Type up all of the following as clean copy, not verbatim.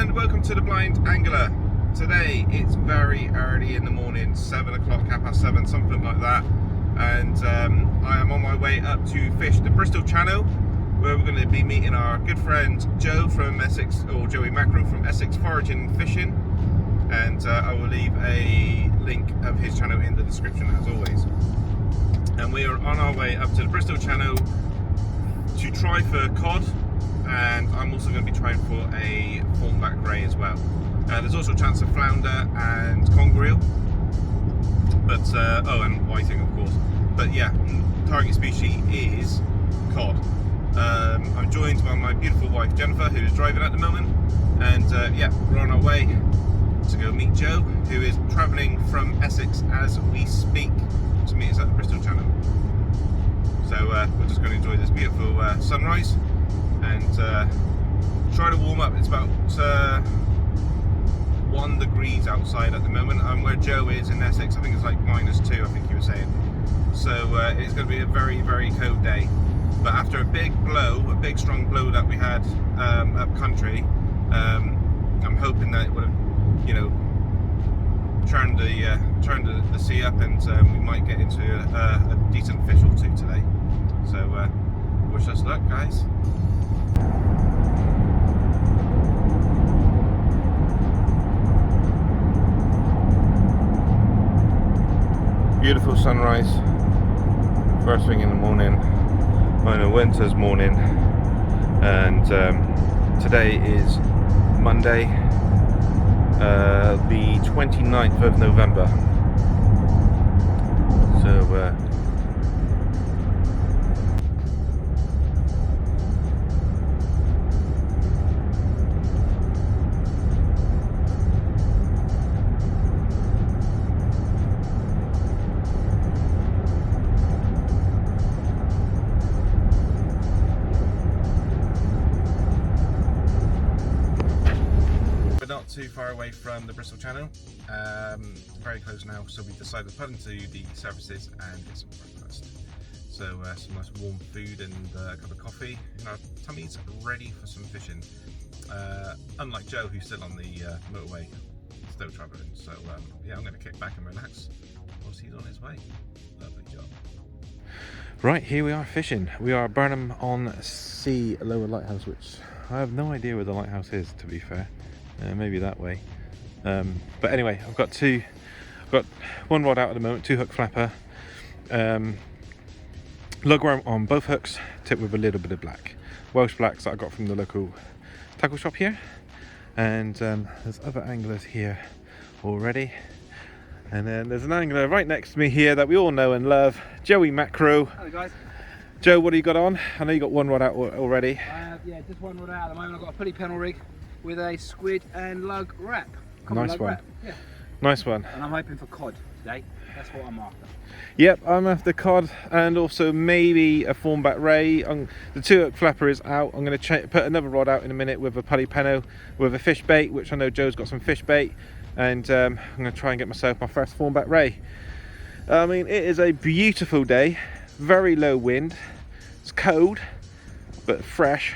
and welcome to the Blind Angler. Today it's very early in the morning, 7 o'clock, 7:30, something like that, and I am on my way up to fish the Bristol Channel, where we're going to be meeting our good friend Joe from Essex, or Joey Mackerel from Essex Foraging Fishing, and I will leave a link of his channel in the description as always. And we are on our way up to the Bristol Channel to try for cod, and I'm also going to be trying for a thornback ray as well. There's also a chance of flounder and conger eel, but oh, and whiting of course. But yeah, target species is cod. I'm joined by my beautiful wife Jennifer, who is driving at the moment, and yeah, we're on our way to go meet Joe, who is travelling from Essex as we speak to meet us at the Bristol Channel. So we're just going to enjoy this beautiful sunrise and try to warm up. It's about 1 degree outside at the moment. Where Joe is in Essex, I think it's like -2, I think he was saying. So it's going to be a very, very cold day. But after a big strong blow that we had up country, I'm hoping that it would have, you know, turned the sea up, and we might get into a decent fish or two today. So wish us luck, guys. Beautiful sunrise, first thing in the morning on a winter's morning, and today is Monday, the 29th of November. So not too far away from the Bristol Channel, very close now, so we decided to pull into the services and get some breakfast. So some nice warm food and a cup of coffee, and our tummies ready for some fishing. Unlike Joe, who's still on the motorway, still travelling. So yeah, I'm going to kick back and relax whilst he's on his way. Lovely job. Right, here we are fishing. We are at Burnham on Sea Lower Lighthouse, which I have no idea where the lighthouse is, to be fair. Maybe that way. But anyway, I've got one rod out at the moment, 2 hook flapper, lugworm on both hooks, tipped with a little bit of black, Welsh blacks that I got from the local tackle shop here. And there's other anglers here already. And then there's an angler right next to me here that we all know and love, Joey Mackerel. Hello guys. Joe, what do you got on? I know you got one rod out already. Yeah, just one rod out at the moment. I've got a pulley pennel rig with a squid and lug wrap. Nice one. Wrap. Yeah. Nice one. And I'm hoping for cod today. That's what I'm after. Yep, I'm after cod and also maybe a thornback ray. The 2 hook flapper is out. I'm going to put another rod out in a minute with a pulley pennel with a fish bait, which I know Joe's got some fish bait, and I'm going to try and get myself my first thornback ray. I mean, it is a beautiful day, very low wind, it's cold but fresh.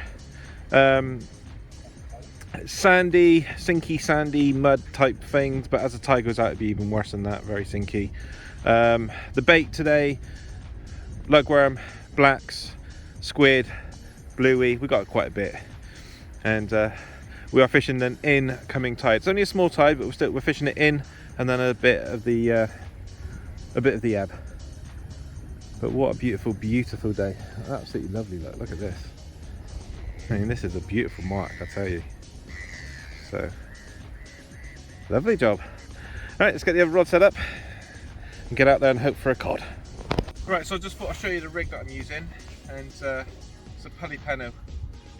Sandy, sinky, sandy mud type things, but as the tide goes out it'd be even worse than that, very sinky. The bait today, lugworm, blacks, squid, bluey, we got quite a bit, and we are fishing an incoming tide. It's only a small tide, but we're fishing it in, and then a bit of the ebb. But what a beautiful day, absolutely lovely. Look at this. I mean, this is a beautiful mark, I tell you. So, lovely job. Alright, let's get the other rod set up and get out there and hope for a cod. Right, so I just thought I'd show you the rig that I'm using, and it's a pulley pennel.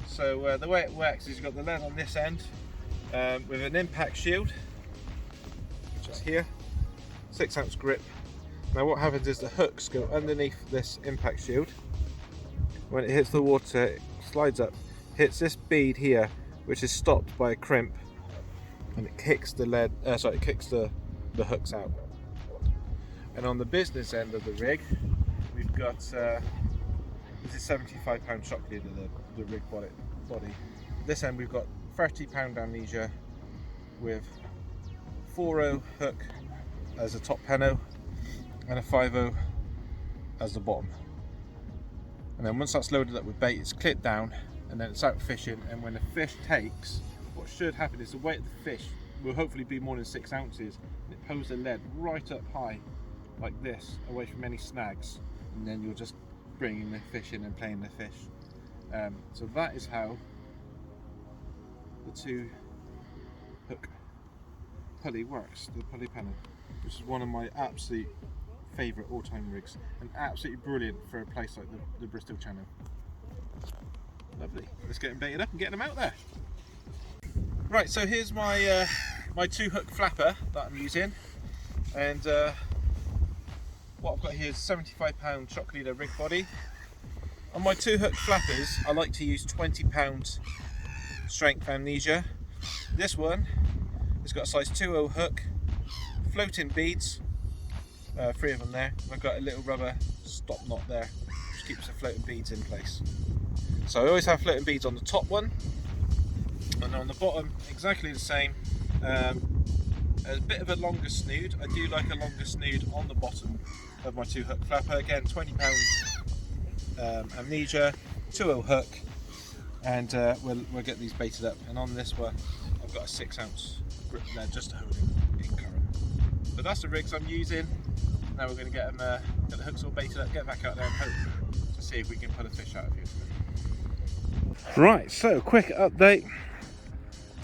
So the way it works is you've got the lead on this end with an impact shield, just here, 6-ounce grip. Now what happens is the hooks go underneath this impact shield. When it hits the water, it slides up, hits this bead here, which is stopped by a crimp, and it kicks the lead. It kicks the hooks out. And on the business end of the rig, we've got this is £75 shock leader, the rig body. This end we've got £30 amnesia with 4/0 hook as a top peno and a 5/0 as the bottom. And then once that's loaded up with bait, it's clipped down and then it's out fishing. And when the fish takes, what should happen is the weight of the fish will hopefully be more than 6 ounces. And it pulls the lead right up high like this, away from any snags. And then you're just bringing the fish in and playing the fish. So that is how the 2 hook pulley works, the pulley pennant, which is one of my absolute favourite all-time rigs, and absolutely brilliant for a place like the Bristol Channel. Lovely. Let's get them baited up and get them out there. Right, so here's my my 2 hook flapper that I'm using, and what I've got here is a 75-pound shock leader rig body. On my 2 hook flappers, I like to use 20-pound strength amnesia. This one has got a size 2/0 hook, floating beads, 3 of them there. I've got a little rubber stop knot there, which keeps the floating beads in place. So I always have floating beads on the top one, and on the bottom exactly the same. A bit of a longer snood. I do like a longer snood on the bottom of my 2 hook flapper. Again, 20-pound amnesia, 2/0 hook, and we'll get these baited up. And on this one, I've got a 6-ounce grip lead just to hold it in current. But that's the rigs I'm using. Now we're going to get them, get the hooks all baited up, get back out there and hope to see if we can pull a fish out of here. Right, so quick update.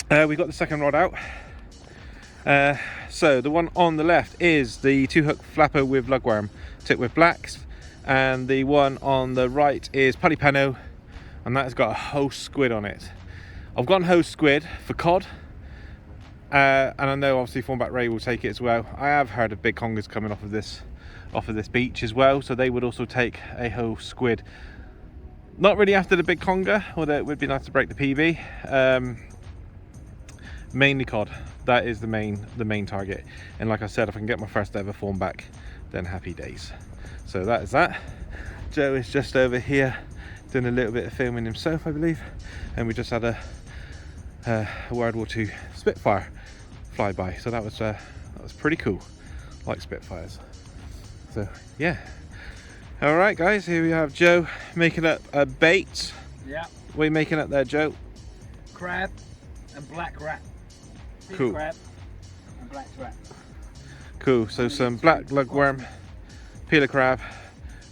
We got the second rod out. So the one on the left is the 2 hook flapper with lugworm tipped with blacks, and the one on the right is pulley peno, and that has got a host squid on it. I've gone host squid for cod, and I know obviously Thornback Ray will take it as well. I have heard of big congers coming off of this beach as well, so they would also take a host squid. Not really after the big conger, although it would be nice to break the PB. Mainly cod. That is the main target. And like I said, if I can get my first ever Thornback, then happy days. So that is that. Joe is just over here doing a little bit of filming himself, I believe. And we just had a World War II Spitfire flyby. So that was pretty cool. I like Spitfires. So yeah. All right, guys. Here we have Joe making up a bait. Yeah. What are you making up there, Joe? Crab and black rat. Big Cool. crab and black rat. Cool. So some black lugworm, peeler crab,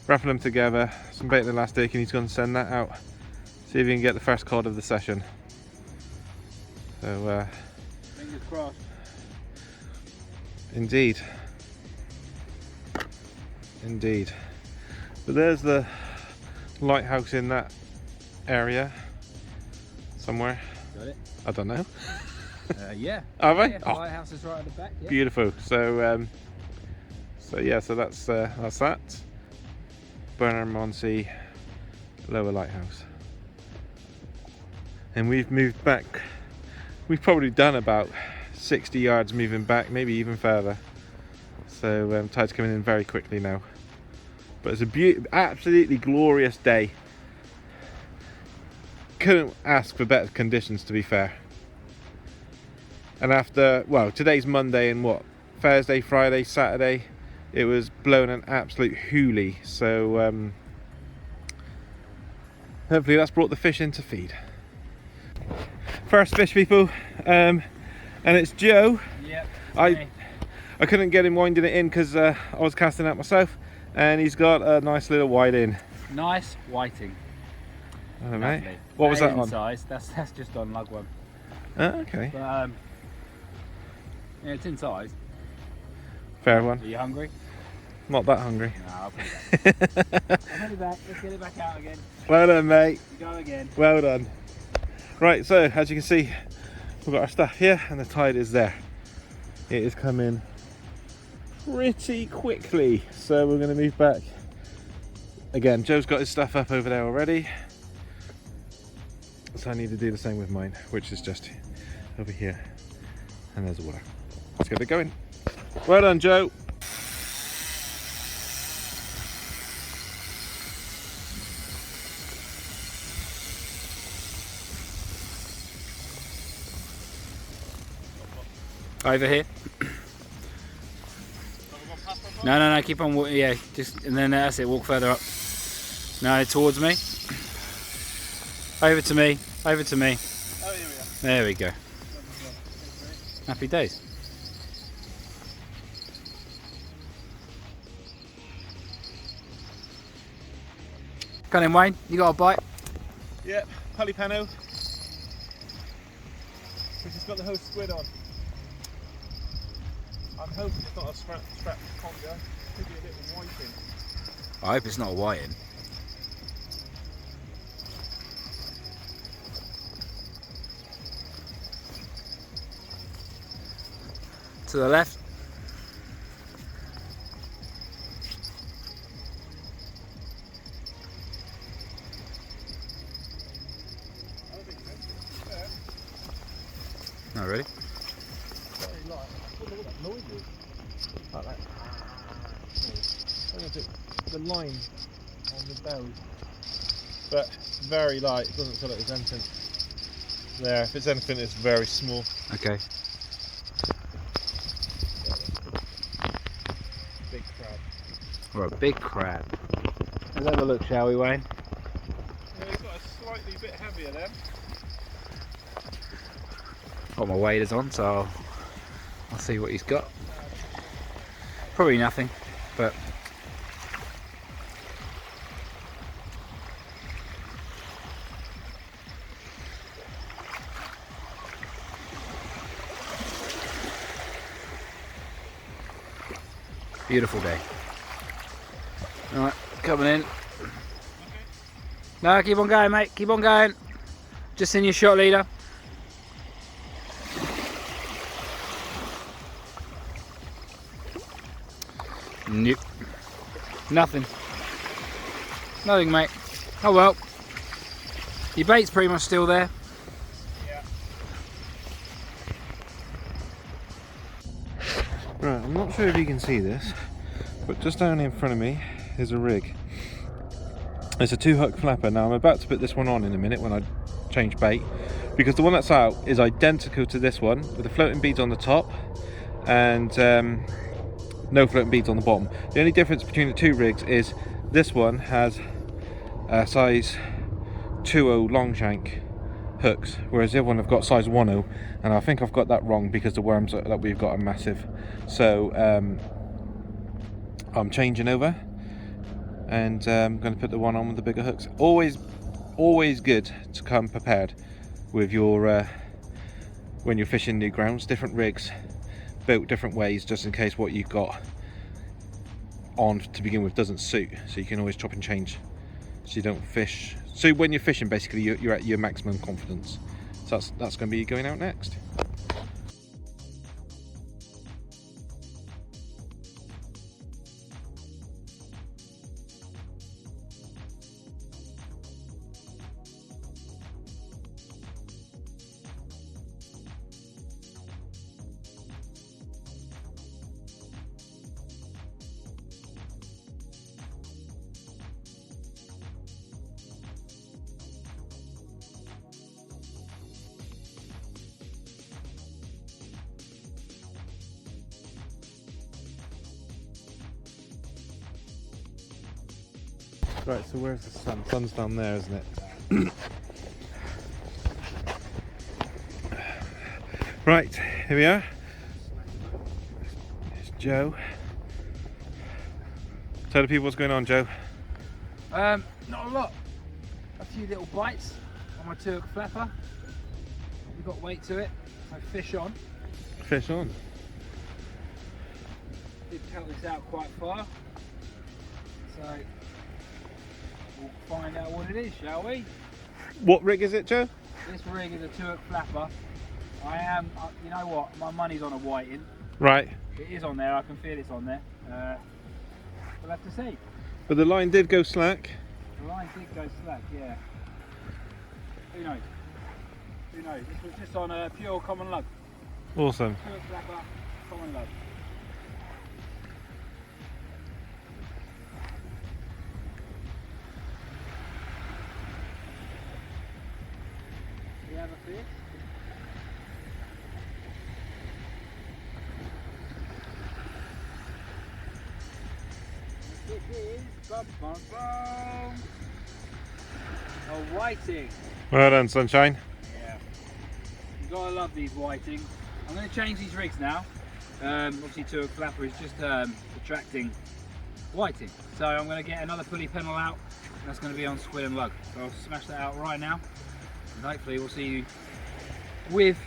wrapping them together, some bait elastic, and he's going to send that out. See if he can get the first cod of the session. So Fingers crossed. indeed. But there's the lighthouse in that area somewhere. Got it? I don't know. Yeah. Have I? Yeah, the lighthouse is right at the back. Yeah. Beautiful. So yeah, so that's that. Burnham on Sea, lower lighthouse. And we've moved back. We've probably done about 60 yards moving back, maybe even further. So tide's coming in very quickly now. But it's a absolutely glorious day. Couldn't ask for better conditions, to be fair. And after, well, today's Monday, and what, Thursday, Friday, Saturday, it was blowing an absolute hoolie. So hopefully that's brought the fish in to feed. First fish, people, and it's Joe. Yep. I couldn't get him winding it in because I was casting out myself, and he's got a nice little wide in. Nice whiting. Hello, mate. What was that on? Size. That's just on lugworm. Oh, okay. But yeah, it's in size. Fair one. Are you hungry? Not that hungry. No, I'll put it back. I'll put it back. Let's get it back out again. Well done, mate. Go again. Well done. Right, so as you can see, we've got our stuff here, and the tide is there. It is coming pretty quickly, so we're going to move back. Again, Joe's got his stuff up over there already, so I need to do the same with mine, which is just over here, and there's the water. Let's get it going. Well done, Joe. Over here. No, keep on, yeah, just, and then that's it, walk further up. No, towards me. Over to me, over to me. Oh, here we are. There we go. Happy days. Come in, Wayne, you got a bite? Yep, polypano. Which has got the whole squid on. I'm hoping it's not a strapped conger. Could be a little whiting. I hope it's not a whiting. To the left. No, really? Very light. I wonder what that noise is. Like that. I don't know if it's the line on the bell. But very light. It doesn't feel like there's anything there. If it's anything, it's very small. Okay. Big crab. Or a big crab. Let's have a look, shall we, Wayne? Yeah, he's got a slightly bit heavier then. Got my waders on, so I'll see what he's got. Probably nothing, but beautiful day. Alright, coming in. No, keep on going, mate. Keep on going. Just in your shot, leader. Nope. Nothing. Nothing, mate. Oh well. Your bait's pretty much still there. Yeah. Right, I'm not sure if you can see this, but just down in front of me is a rig. It's a 2-hook flapper. Now I'm about to put this one on in a minute when I change bait, because the one that's out is identical to this one with the floating beads on the top and no floating beads on the bottom. The only difference between the two rigs is this one has a size 2.0 long shank hooks, whereas the other one I've got size 1.0, and I think I've got that wrong because the worms that we've got are massive. So I'm changing over and I'm going to put the one on with the bigger hooks. Always good to come prepared with your when you're fishing new grounds. Different rigs built different ways, just in case what you've got on to begin with doesn't suit, so you can always chop and change so you don't fish. So when you're fishing, basically you're at your maximum confidence. So that's going to be going out next. Right, so where's the sun? Sun's down there, isn't it? Right, here we are. It's Joe. Tell the people what's going on, Joe. Not a lot. A few little bites on my 2-hook flapper. We've got weight to it, so fish on. Fish on. Did cut this out quite far, so we'll find out what it is, shall we? What rig is it, Joe? This rig is a 2-hook flapper. I am, you know what, my money's on a whiting. Right. It is on there, I can feel it's on there. We'll have to see. But the line did go slack. The line did go slack, yeah. Who knows? Who knows? This was just on a pure common lug. Awesome. 2-hook flapper, common lug. Do you have a fish? This is a whiting. Well done, sunshine. Yeah. You gotta love these whiting. I'm going to change these rigs now. Obviously, to a flapper is just attracting whiting. So I'm going to get another pulley panel out. And that's going to be on squid and lug. So I'll smash that out right now. And hopefully we'll see you with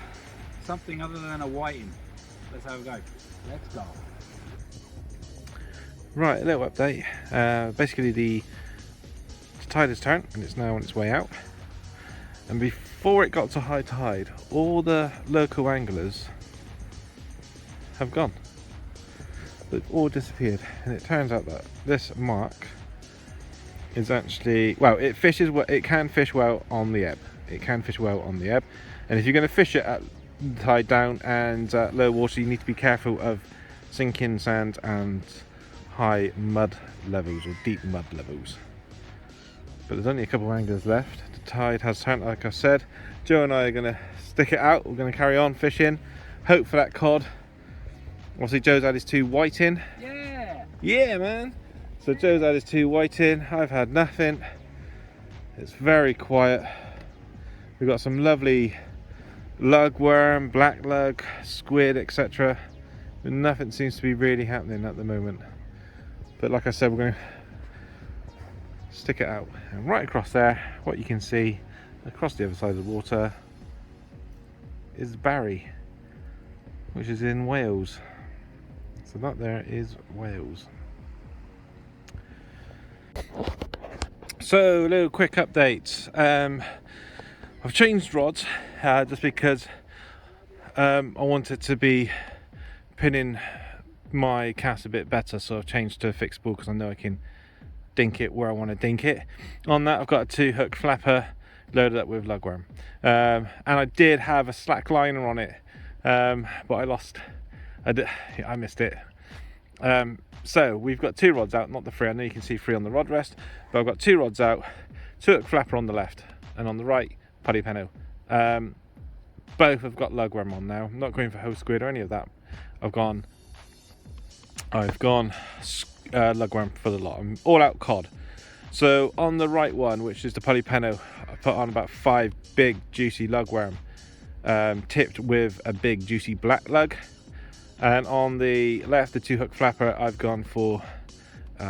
something other than a whiting. Let's have a go. Let's go. Right, a little update. Basically the tide has turned and it's now on its way out. And before it got to high tide, all the local anglers have gone. They've all disappeared. And it turns out that this mark is actually, well, it can fish well on the ebb. It can fish well on the ebb. And if you're going to fish it at tide down and low water, you need to be careful of sinking sand and high mud levels or deep mud levels. But there's only a couple of anglers left. The tide has turned, like I said. Joe and I are going to stick it out. We're going to carry on fishing, hope for that cod. Obviously Joe's had his 2 whiting. Yeah man. So Joe's had his 2 whiting. I've had nothing. It's very quiet. We've got some lovely lugworm, black lug, squid, etc. But nothing seems to be really happening at the moment. But like I said, we're going to stick it out. And right across there, what you can see across the other side of the water is Barry, which is in Wales. So that there is Wales. So a little quick update. I've changed rods just because I wanted to be pinning my cast a bit better, so I've changed to a fixed ball because I know I can dink it where I want to dink it. On that I've got a 2-hook flapper loaded up with lugworm, and I did have a slack liner on it, but I lost. I missed it. So we've got 2 rods out, not the 3. I know you can see 3 on the rod rest, but I've got 2 rods out, 2-hook flapper on the left, and on the right putty peno. Both have got lugworm on now. I'm not going for hoe squid or any of that. I've gone lugworm for the lot. I'm all out cod. So on the right one, which is the polypeno, I put on about 5 big juicy lugworm, tipped with a big juicy black lug. And on the left, the 2-hook flapper, I've gone for 2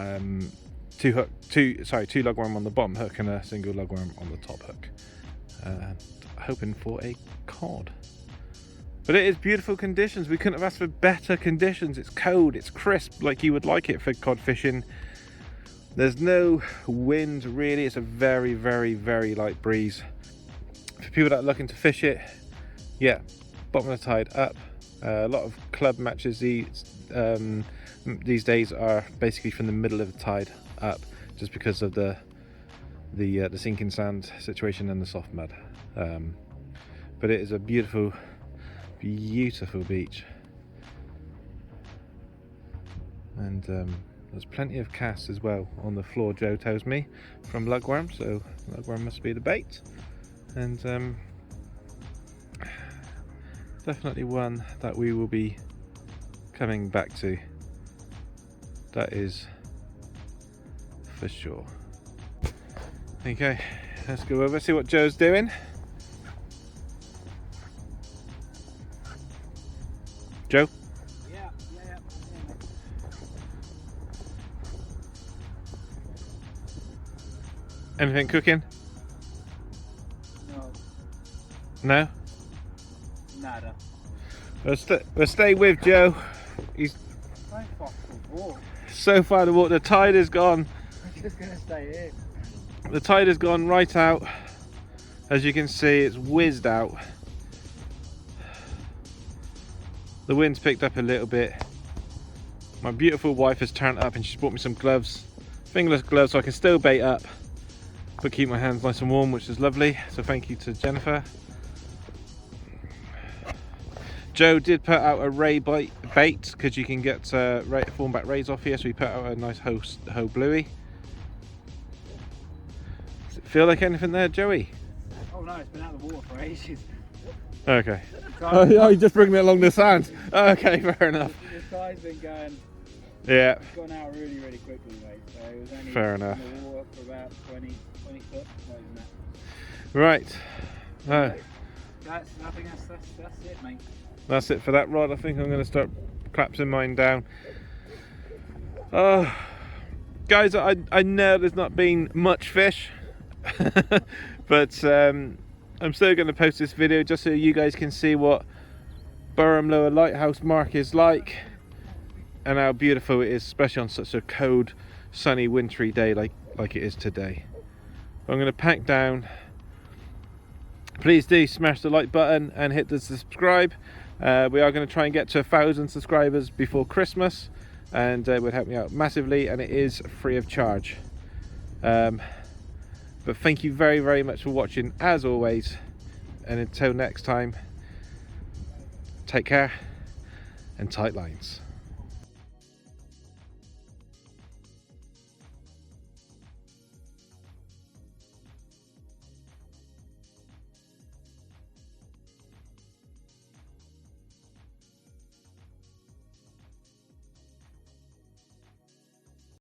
lugworm on the bottom hook and a single lugworm on the top hook, hoping for a cod. But it is beautiful conditions. We couldn't have asked for better conditions. It's cold, it's crisp, like you would like it for cod fishing. There's no wind really. It's a very, very, very light breeze. For people that are looking to fish it, yeah, bottom of the tide up. A lot of club matches these days are basically from the middle of the tide up, just because of the sinking sand situation and the soft mud. But it is a beautiful, beautiful beach, and there's plenty of casts as well on the floor, Joe tells me, from lugworm, so lugworm must be the bait. And definitely one that we will be coming back to, that is for sure. Okay, let's go over, see what Joe's doing. Joe? Yeah. Anything cooking? No. No? Nada. We'll stay with Joe. He's so far the tide is gone. I'm just gonna stay here. The tide has gone right out. As you can see, it's whizzed out. The wind's picked up a little bit. My beautiful wife has turned up and she's bought me some gloves, fingerless gloves, so I can still bait up but keep my hands nice and warm, which is lovely. So thank you to Jennifer. Joe did put out a ray bait because you can get thornback rays off here, so he put out a nice hoe bluey. Does it feel like anything there, Joey? Oh no, it's been out of the water for ages. Okay. Oh, you're just bringing it along the sand. Okay, fair enough. The tide's been going Yeah, It's gone out really, really quickly, mate. So it was only fair enough. in the water for about 20 foot, not even that. Right. Oh, I think that's it, mate. that's it for that rod. I think I'm going to start collapsing mine down. Oh, guys, I know there's not been much fish, but I'm still going to post this video just so you guys can see what Burnham Lower Lighthouse Mark is like and how beautiful it is, especially on such a cold, sunny, wintry day like it is today. I'm going to pack down. Please do smash the like button and hit the subscribe. We are going to try and get to 1,000 subscribers before Christmas, and it would help me out massively, and it is free of charge. But thank you very, very much for watching as always, and until next time, take care and tight lines.